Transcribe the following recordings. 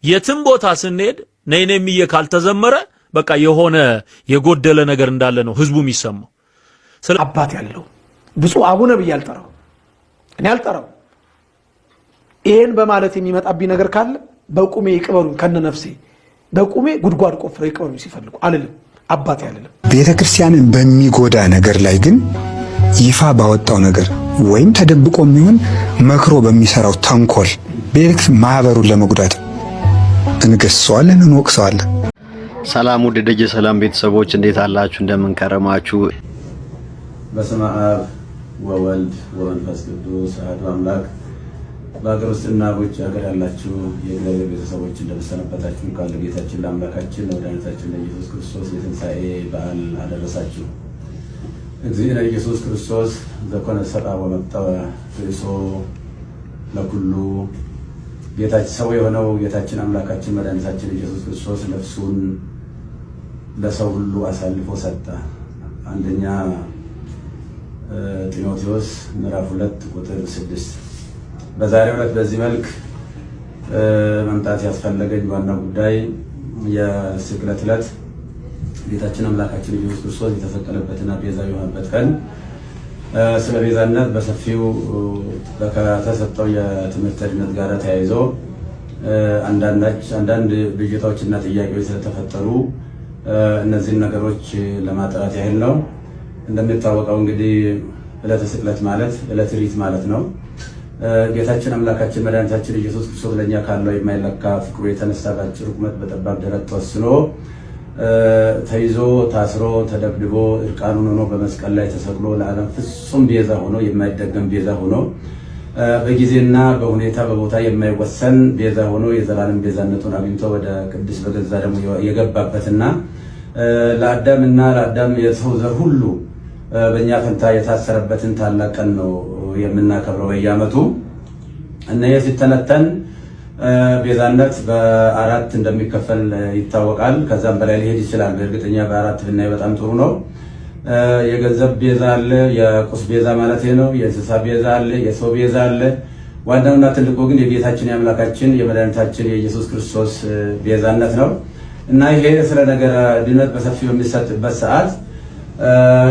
የትም ቦታ ስንሄድ ነይኔ የሚየ ካልተዘመረ በቃ የሆነ የጎደለ ነገር እንዳለ ነው ህዝቡ የሚሰማው። አባት ያለው ብፁዕ አቡነ ብዬ አልጠራው እኔ አልጠራው። ይሄን በማለት የሚመጣብኝ ነገር ካለ በቁሜ ይቅበሩኝ ከነነፍሴ በቁሜ ጉድጓድ ቆፍረው ይቅበሩኝ ሲፈልጉ አልልም። አባት ያለለም ቤተክርስቲያንን በሚጎዳ ነገር ላይ ግን ይፋ ባወጣው ነገር ወይም ተደብቆ የሚሆን መክሮ በሚሰራው ተንኮል ቤተክርስቲያን ማህበሩን ለመጉዳት እንገስሰዋለን፣ እንወቅሰዋለን። ሰላም ውድ ደጀ ሰላም ቤተሰቦች እንዴት አላችሁ? እንደምን ከረማችሁ? በስመ አብ ወወልድ ወመንፈስ ቅዱስ አሐዱ አምላክ። በአገር ውስጥና በውጭ ሀገር ያላችሁ የእግዚአብሔር ቤተሰቦች እንደምሰነበታችሁ። ቃል ጌታችን ለአምላካችን ለመድኃኒታችን ለኢየሱስ ክርስቶስ የትንሣኤ በዓል አደረሳችሁ። እግዚእነ ኢየሱስ ክርስቶስ ዘኮነ ሰብአ ወመጠወ ርእሶ ለኩሉ። ጌታችን ሰው የሆነው ጌታችን አምላካችን መድኃኒታችን ኢየሱስ ክርስቶስ ነፍሱን ለሰው ሁሉ አሳልፎ ሰጠ። አንደኛ ጢሞቴዎስ ምዕራፍ 2 ቁጥር 6። በዛሬው ዕለት በዚህ መልክ መምጣት ያስፈለገኝ ዋና ጉዳይ የስቅለት ዕለት ጌታችን አምላካችን ኢየሱስ ክርስቶስ የተሰቀለበትና ቤዛ የሆነበት ቀን ስለ ቤዛነት በሰፊው ከተሰጠው የትምህርት ድነት ጋር ተያይዞ አንዳንድ ብዥታዎችና ጥያቄዎች ስለተፈጠሩ እነዚህን ነገሮች ለማጥራት ያህል ነው። እንደሚታወቀው እንግዲህ ዕለተ ስቅለት ማለት ዕለተ ሪት ማለት ነው። ጌታችን አምላካችን መድኃኒታችን ኢየሱስ ክርስቶስ ለኛ ካለው የማይለካ ፍቅሩ የተነሳ በአጭር ቁመት በጠባብ ደረት ተወስኖ ተይዞ ታስሮ ተደብድቦ እርቃኑን ሆኖ በመስቀል ላይ ተሰቅሎ ለዓለም ፍጹም ቤዛ ሆኖ የማይደገም ቤዛ ሆኖ በጊዜና በሁኔታ በቦታ የማይወሰን ቤዛ ሆኖ የዘላለም ቤዛነቱን አግኝቶ ወደ ቅድስ በገዛ ደግሞ የገባበትና ለአዳምና ለአዳም የሰው ዘር ሁሉ በእኛ ፈንታ የታሰረበትን ታላቅ ቀን ነው የምናከብረው በየዓመቱ። እነሆ ሲተነተን ቤዛነት በአራት እንደሚከፈል ይታወቃል። ከዛም በላይ ሊሄድ ይችላል። በእርግጠኛ በአራት ብናይ በጣም ጥሩ ነው። የገንዘብ ቤዛ አለ፣ የቁስ ቤዛ ማለት ነው። የእንስሳ ቤዛ አለ፣ የሰው ቤዛ አለ። ዋናውና ትልቁ ግን የጌታችን የአምላካችን የመድኃኒታችን የኢየሱስ ክርስቶስ ቤዛነት ነው እና ይሄ ስለ ነገረ ድነት በሰፊው የሚሰጥበት ሰዓት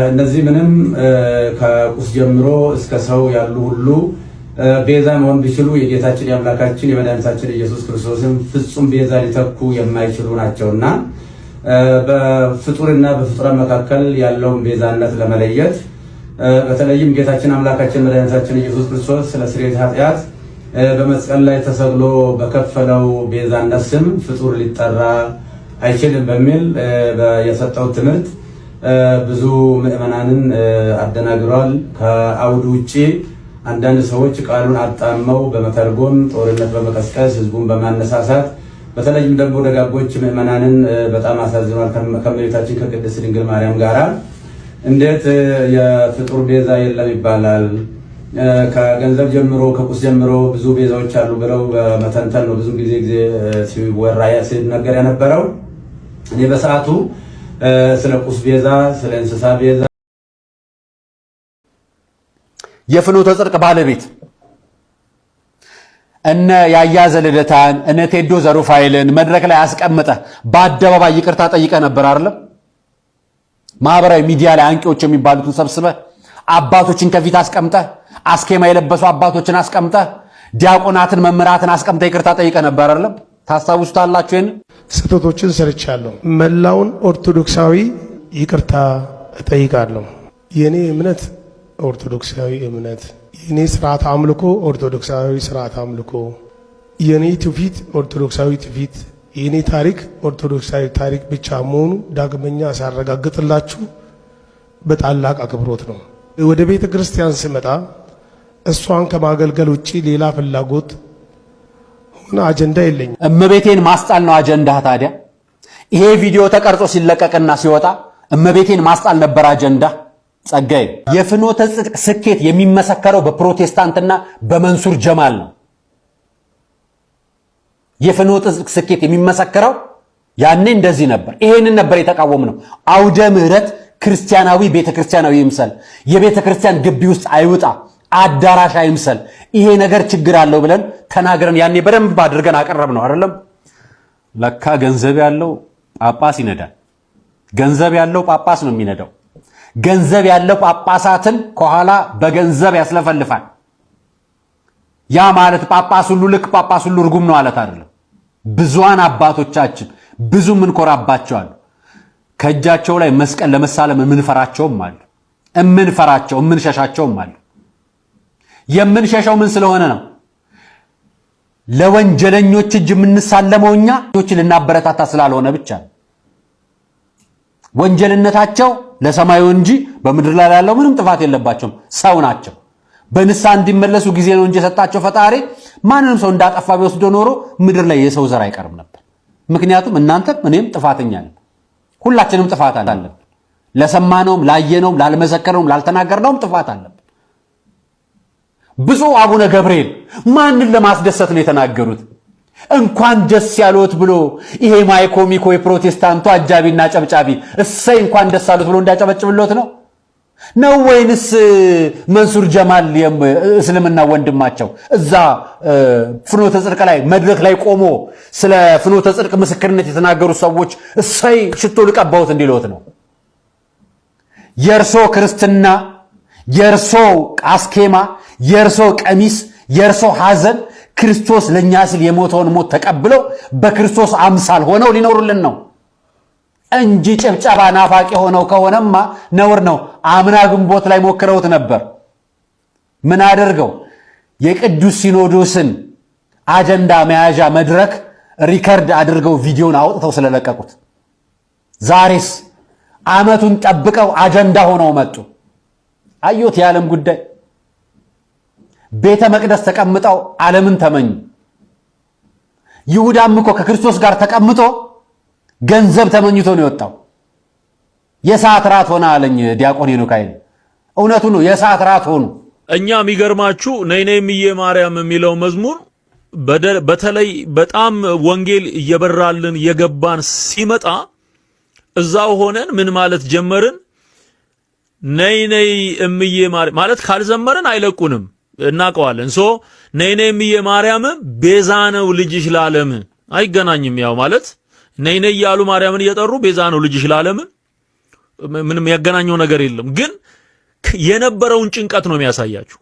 እነዚህ ምንም ከቁስ ጀምሮ እስከ ሰው ያሉ ሁሉ ቤዛ መሆን ቢችሉ የጌታችን የአምላካችን የመድኃኒታችን ኢየሱስ ክርስቶስን ፍጹም ቤዛ ሊተኩ የማይችሉ ናቸውና በፍጡርና በፍጡራን መካከል ያለውን ቤዛነት ለመለየት በተለይም ጌታችን አምላካችን መድኃኒታችን ኢየሱስ ክርስቶስ ስለ ስርየት ኃጢአት በመስቀል ላይ ተሰቅሎ በከፈለው ቤዛነት ስም ፍጡር ሊጠራ አይችልም በሚል የሰጠው ትምህርት ብዙ ምዕመናንን አደናግሯል። ከአውዱ ውጪ አንዳንድ ሰዎች ቃሉን አጣመው በመተርጎም ጦርነት በመቀስቀስ ህዝቡን በማነሳሳት በተለይም ደግሞ ደጋጎች ምዕመናንን በጣም አሳዝኗል። ከእመቤታችን ከቅድስት ድንግል ማርያም ጋራ እንዴት የፍጡር ቤዛ የለም ይባላል? ከገንዘብ ጀምሮ ከቁስ ጀምሮ ብዙ ቤዛዎች አሉ ብለው በመተንተን ነው ብዙ ጊዜ ሲወራ ሲነገር የነበረው። እኔ በሰዓቱ ስለ ቁስ ቤዛ፣ ስለ እንስሳ ቤዛ የፍኖተ ጽድቅ ባለቤት እነ ያያዘ ልደታን እነ ቴዶ ዘሩፋይልን መድረክ ላይ አስቀምጠ በአደባባይ ይቅርታ ጠይቀ ነበር አይደለም? ማህበራዊ ሚዲያ ላይ አንቂዎች የሚባሉትን ሰብስበ አባቶችን ከፊት አስቀምጠ አስኬማ የለበሱ አባቶችን አስቀምጠ ዲያቆናትን መምህራትን አስቀምጠ ይቅርታ ጠይቀ ነበር አይደለም? ታስታውሱታላችሁ? ይሄን ስህተቶችን ሰርቻለሁ። መላውን ኦርቶዶክሳዊ ይቅርታ እጠይቃለሁ። የኔ እምነት ኦርቶዶክሳዊ እምነት፣ የኔ ስርዓት አምልኮ ኦርቶዶክሳዊ ስርዓት አምልኮ፣ የኔ ትውፊት ኦርቶዶክሳዊ ትውፊት፣ የኔ ታሪክ ኦርቶዶክሳዊ ታሪክ ብቻ መሆኑ ዳግመኛ ሳረጋግጥላችሁ በታላቅ አክብሮት ነው። ወደ ቤተ ክርስቲያን ስመጣ እሷን ከማገልገል ውጪ ሌላ ፍላጎት ሆነ አጀንዳ የለኝም። እመቤቴን ማስጣል ነው አጀንዳ። ታዲያ ይሄ ቪዲዮ ተቀርጾ ሲለቀቅና ሲወጣ እመቤቴን ማስጣል ነበር አጀንዳ። ጸጋዬ የፍኖተ ጽድቅ ስኬት የሚመሰከረው በፕሮቴስታንትና በመንሱር ጀማል ነው። የፍኖተ ጽድቅ ስኬት የሚመሰከረው ያኔ እንደዚህ ነበር። ይሄንን ነበር የተቃወም ነው። አውደ ምህረት ክርስቲያናዊ ቤተክርስቲያናዊ ይምሰል፣ የቤተክርስቲያን ግቢ ውስጥ አይውጣ፣ አዳራሽ አይምሰል፣ ይሄ ነገር ችግር አለው ብለን ተናግረን ያኔ በደንብ አድርገን አቀረብ ነው አይደለም? ለካ ገንዘብ ያለው ጳጳስ ይነዳል። ገንዘብ ያለው ጳጳስ ነው የሚነዳው። ገንዘብ ያለው ጳጳሳትን ከኋላ በገንዘብ ያስለፈልፋል። ያ ማለት ጳጳስ ሁሉ ልክ ጳጳስ ሁሉ ርጉም ነው ማለት አይደለም። ብዙዋን አባቶቻችን ብዙ ምን ኮራባቸዋል። ከእጃቸው ላይ መስቀል ለመሳለም የምንፈራቸውም አሉ። የምንሸሻቸውም አሉ። የምንሸሻው ምን ስለሆነ ነው? ለወንጀለኞች እጅ የምንሳለመው እኛ ልናበረታታ ስላልሆነ ብቻ ነው። ወንጀልነታቸው ለሰማዩ እንጂ በምድር ላይ ያለው ምንም ጥፋት የለባቸውም። ሰው ናቸው። በንስሐ እንዲመለሱ ጊዜ ነው እንጂ የሰጣቸው ፈጣሪ ማንንም ሰው እንዳጠፋ ቢወስዶ ኖሮ ምድር ላይ የሰው ዘር አይቀርም ነበር። ምክንያቱም እናንተም እኔም ጥፋተኛ ነን። ሁላችንም ጥፋት አለብን። ለሰማነውም፣ ላየነውም፣ ላልመሰከረውም፣ ላልተናገርነውም ጥፋት አለብን። ብፁዕ አቡነ ገብርኤል ማንን ለማስደሰት ነው የተናገሩት? እንኳን ደስ ያሉት ብሎ ይሄ ማይኮሚኮ የፕሮቴስታንቱ አጃቢና ጨብጫቢ እሰይ እንኳን ደስ ያሉት ብሎ እንዳጨበጭብሎት ነው ወይንስ መንሱር ጀማል እስልምና ወንድማቸው እዛ ፍኖተ ጽድቅ ላይ መድረክ ላይ ቆሞ ስለ ፍኖተ ጽድቅ ምስክርነት የተናገሩ ሰዎች እሰይ ሽቶ ልቀባውት እንዲሎት ነው? የእርሶ ክርስትና፣ የእርሶ አስኬማ፣ የእርሶ ቀሚስ፣ የእርሶ ሐዘን ክርስቶስ ለኛ ሲል የሞተውን ሞት ተቀብለው በክርስቶስ አምሳል ሆነው ሊኖሩልን ነው እንጂ ጭብጨባ ናፋቂ ሆነው ከሆነማ ነውር ነው። አምና ግንቦት ላይ ሞክረውት ነበር። ምን አደርገው? የቅዱስ ሲኖዶስን አጀንዳ መያዣ መድረክ ሪከርድ አድርገው ቪዲዮን አውጥተው ስለለቀቁት ዛሬስ ዓመቱን ጠብቀው አጀንዳ ሆነው መጡ። አዩት የዓለም ጉዳይ። ቤተ መቅደስ ተቀምጠው ዓለምን ተመኙ። ይሁዳም እኮ ከክርስቶስ ጋር ተቀምጦ ገንዘብ ተመኝቶ ነው የወጣው። የሰዓት ራት ሆነ አለኝ ዲያቆን ሄኖክ ኃይሌ። እውነቱ ነው፣ የሰዓት ራት ሆኑ። እኛ የሚገርማችሁ ነይ ነይ እምዬ ማርያም የሚለው መዝሙር በተለይ በጣም ወንጌል እየበራልን የገባን ሲመጣ እዛው ሆነን ምን ማለት ጀመርን? ነይ ነይ እምዬ ማርያም ማለት ካልዘመርን አይለቁንም፣ እናቀዋለን። ነይ ነይ እምዬ ማርያም ቤዛ ነው ልጅሽ ለዓለም አይገናኝም። ያው ማለት ነይ ነይ ያሉ ማርያምን እየጠሩ ቤዛ ነው ልጅሽ ለዓለም ምንም ያገናኘው ነገር የለም። ግን የነበረውን ጭንቀት ነው የሚያሳያችሁ።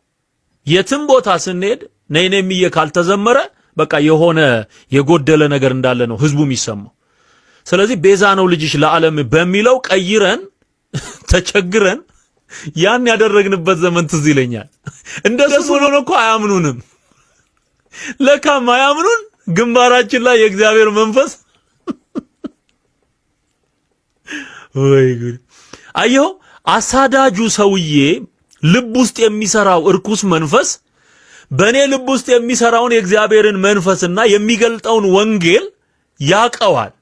የትም ቦታ ስንሄድ ነይ ነይ እምዬ ካልተዘመረ በቃ የሆነ የጎደለ ነገር እንዳለ ነው ህዝቡ የሚሰማው። ስለዚህ ቤዛ ነው ልጅሽ ለዓለም በሚለው ቀይረን ተቸግረን ያን ያደረግንበት ዘመን ትዝ ይለኛል። እንደሱ ሆኖ እኮ አያምኑንም። ለካም አያምኑን ግንባራችን ላይ የእግዚአብሔር መንፈስ ወይ ጉድ! አየሁ አሳዳጁ ሰውዬ ልብ ውስጥ የሚሰራው እርኩስ መንፈስ በኔ ልብ ውስጥ የሚሰራውን የእግዚአብሔርን መንፈስና የሚገልጠውን ወንጌል ያቀዋል።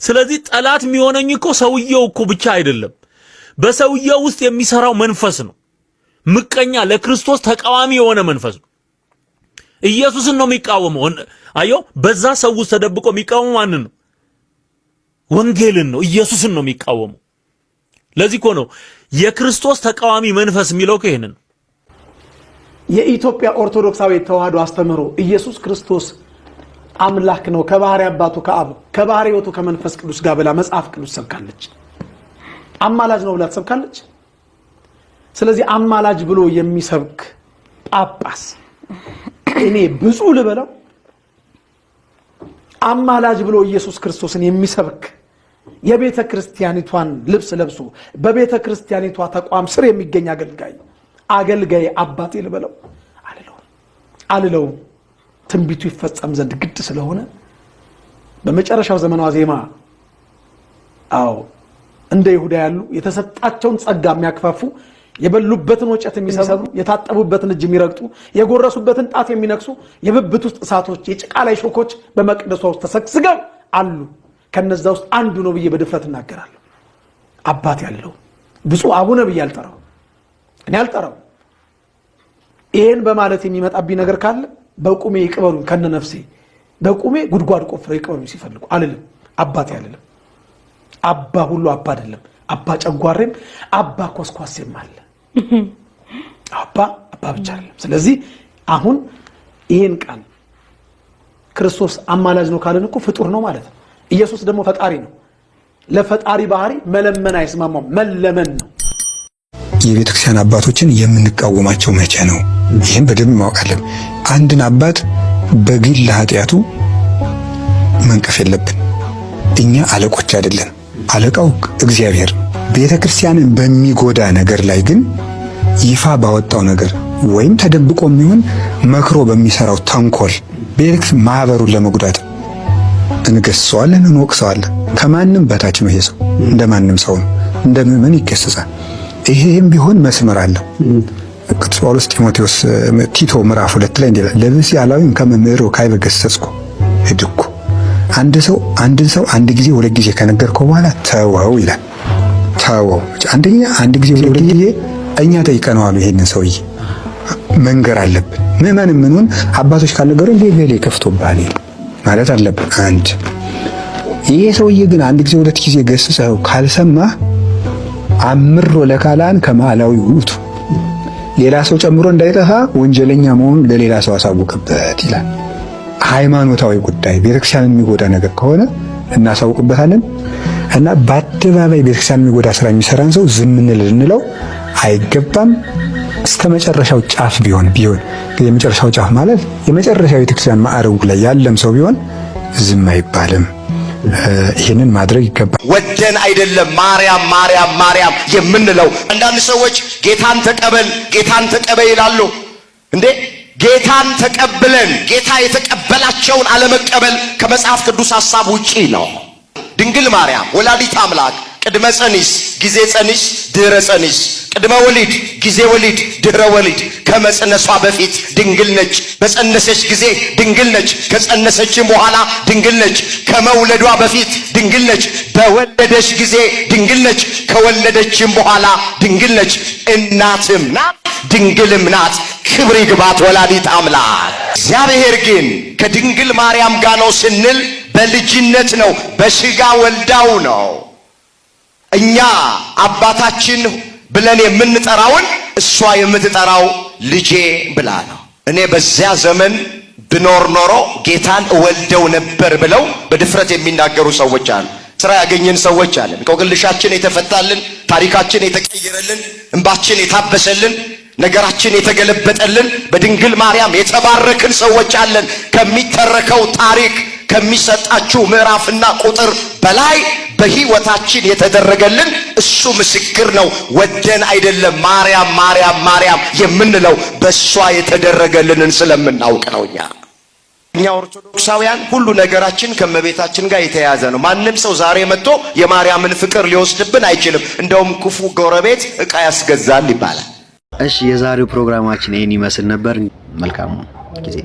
ስለዚህ ጠላት የሚሆነኝ እኮ ሰውየው እኮ ብቻ አይደለም፣ በሰውየው ውስጥ የሚሰራው መንፈስ ነው። ምቀኛ፣ ለክርስቶስ ተቃዋሚ የሆነ መንፈስ ነው። ኢየሱስን ነው የሚቃወመው። አዮ በዛ ሰው ውስጥ ተደብቆ የሚቃወመው ማንን ነው? ወንጌልን ነው፣ ኢየሱስን ነው የሚቃወመው። ለዚህ እኮ ነው የክርስቶስ ተቃዋሚ መንፈስ የሚለው ከይሄንን የኢትዮጵያ ኦርቶዶክሳዊ ተዋህዶ አስተምህሮ ኢየሱስ ክርስቶስ አምላክ ነው ከባህሪ አባቱ ከአብ ከባህሪ ሕይወቱ ከመንፈስ ቅዱስ ጋር ብላ መጽሐፍ ቅዱስ ሰብካለች። አማላጅ ነው ብላ ተሰብካለች። ስለዚህ አማላጅ ብሎ የሚሰብክ ጳጳስ እኔ ብፁዕ ልበለው? አማላጅ ብሎ ኢየሱስ ክርስቶስን የሚሰብክ የቤተ ክርስቲያኒቷን ልብስ ለብሶ በቤተ ክርስቲያኒቷ ተቋም ስር የሚገኝ አገልጋይ አባቴ ልበለው? አልለውም። ትንቢቱ ይፈጸም ዘንድ ግድ ስለሆነ በመጨረሻው ዘመኗ ዜማ እንደ ይሁዳ ያሉ የተሰጣቸውን ጸጋ የሚያክፋፉ የበሉበትን ወጨት የሚሰብሩ የታጠቡበትን እጅ የሚረግጡ የጎረሱበትን ጣት የሚነክሱ የብብት ውስጥ እሳቶች የጭቃ ላይ ሾኮች በመቅደሷ ውስጥ ተሰግስገው አሉ። ከነዛ ውስጥ አንዱ ነው ብዬ በድፍረት እናገራለሁ። አባት ያለው ብፁዕ አቡነ ብዬ አልጠራው፣ እኔ አልጠራው። ይሄን በማለት የሚመጣብኝ ነገር ካለ በቁሜ ይቅበሩኝ ከነነፍሴ፣ በቁሜ ጉድጓድ ቆፍረው ይቅበሩኝ ሲፈልጉ አልልም። አባት ያለለም አባ ሁሉ አባ አይደለም። አባ ጨጓሬም አባ ኮስኳሴም አለ። አባ ብቻ አይደለም። ስለዚህ አሁን ይሄን ቃል ክርስቶስ አማላጅ ነው ካለን እኮ ፍጡር ነው ማለት ነው። ኢየሱስ ደግሞ ፈጣሪ ነው። ለፈጣሪ ባህሪ መለመን አይስማማም፣ መለመን ነው። የቤተክርስቲያን አባቶችን የምንቃወማቸው መቼ ነው? ይህን በደንብ ማወቅ አለብን። አንድን አባት በግል ኃጢአቱ መንቀፍ የለብን። እኛ አለቆች አይደለን፣ አለቃው እግዚአብሔር። ቤተክርስቲያንን በሚጎዳ ነገር ላይ ግን ይፋ ባወጣው ነገር ወይም ተደብቆ የሚሆን መክሮ በሚሰራው ተንኮል ቤተክርስቲያን ማህበሩን ለመጉዳት እንገስጸዋለን፣ እንወቅሰዋለን። ከማንም በታች ነው ይሄ ሰው፣ እንደማንም ሰው ነው፣ እንደ ምዕመን ይገሰጻል። ይሄም ቢሆን መስመር አለው። ቅዱስ ጳውሎስ ጢሞቴዎስ ቲቶ ምዕራፍ 2 ላይ እንዲላል ለብሲ ያላዊም ከመምህሩ ካይበ ገሰጽኩ እድኩ። አንድን ሰው አንድ ጊዜ ሁለት ጊዜ ከነገርከው በኋላ ተወው ይላል። ተወው አንደኛ አንድ ጊዜ ሁለት ጊዜ እኛ ጠይቀነዋል። ይሄንን ሰውዬ መንገር አለብን። ምዕመን ምንሆን አባቶች ካልነገሩ ለሌ ከፍቶብሃል ማለት አለብን። አንድ ይሄ ሰውዬ ግን አንድ ጊዜ ሁለት ጊዜ ገስጸው ካልሰማህ አምሮ ለካላን ከማላዊ ውቱ ሌላ ሰው ጨምሮ እንዳይጠፋ ወንጀለኛ መሆኑን ለሌላ ሰው አሳውቅበት ይላል። ሃይማኖታዊ ጉዳይ ቤተክርስቲያንን የሚጎዳ ነገር ከሆነ እናሳውቅበታለን እና በአደባባይ ቤተክርስቲያንን የሚጎዳ ስራ የሚሰራን ሰው ዝም እንለው አይገባም። እስከ መጨረሻው ጫፍ ቢሆን የመጨረሻው ጫፍ ማለት የመጨረሻው ቤተክርስቲያን ማዕረጉ ላይ ያለም ሰው ቢሆን ዝም አይባልም። ይሄንን ማድረግ ይገባል። ወደን አይደለም ማርያም ማርያም ማርያም የምንለው። አንዳንድ ሰዎች ጌታን ተቀበል ይላሉ። እንዴ ጌታን ተቀብለን ጌታ የተቀበላቸውን አለመቀበል ከመጽሐፍ ቅዱስ ሐሳብ ውጪ ነው። ድንግል ማርያም ወላዲት አምላክ ቅድመ ጸኒስ ጊዜ ጸኒስ ድህረ ጸኒስ ቅድመ ወሊድ ጊዜ ወሊድ ድህረ ወሊድ ከመጽነሷ በፊት ድንግል ነች። በጸነሰች ጊዜ ድንግል ነች። ከጸነሰችም በኋላ ድንግል ነች። ከመውለዷ በፊት ድንግል ነች። በወለደች ጊዜ ድንግል ነች። ከወለደችም በኋላ ድንግል ነች። እናትም ናት ድንግልም ናት። ክብር ይግባት ወላዲት አምላክ። እግዚአብሔር ግን ከድንግል ማርያም ጋር ነው ስንል በልጅነት ነው፣ በሥጋ ወልዳው ነው። እኛ አባታችን ብለን የምንጠራውን እሷ የምትጠራው ልጄ ብላ ነው። እኔ በዚያ ዘመን ብኖር ኖሮ ጌታን እወልደው ነበር ብለው በድፍረት የሚናገሩ ሰዎች አሉ። ስራ ያገኘን ሰዎች አለን። እንቆቅልሻችን የተፈታልን፣ ታሪካችን የተቀየረልን፣ እንባችን የታበሰልን፣ ነገራችን የተገለበጠልን፣ በድንግል ማርያም የተባረክን ሰዎች አለን። ከሚተረከው ታሪክ ከሚሰጣችሁ ምዕራፍና ቁጥር በላይ በህይወታችን የተደረገልን እሱ ምስክር ነው። ወደን አይደለም ማርያም ማርያም ማርያም የምንለው በእሷ የተደረገልንን ስለምናውቅ ነው። እኛ ኦርቶዶክሳውያን ሁሉ ነገራችን ከመቤታችን ጋር የተያያዘ ነው። ማንም ሰው ዛሬ መጥቶ የማርያምን ፍቅር ሊወስድብን አይችልም። እንደውም ክፉ ጎረቤት ዕቃ ያስገዛል ይባላል። እሺ የዛሬው ፕሮግራማችን ይሄን ይመስል ነበር። መልካም ጊዜ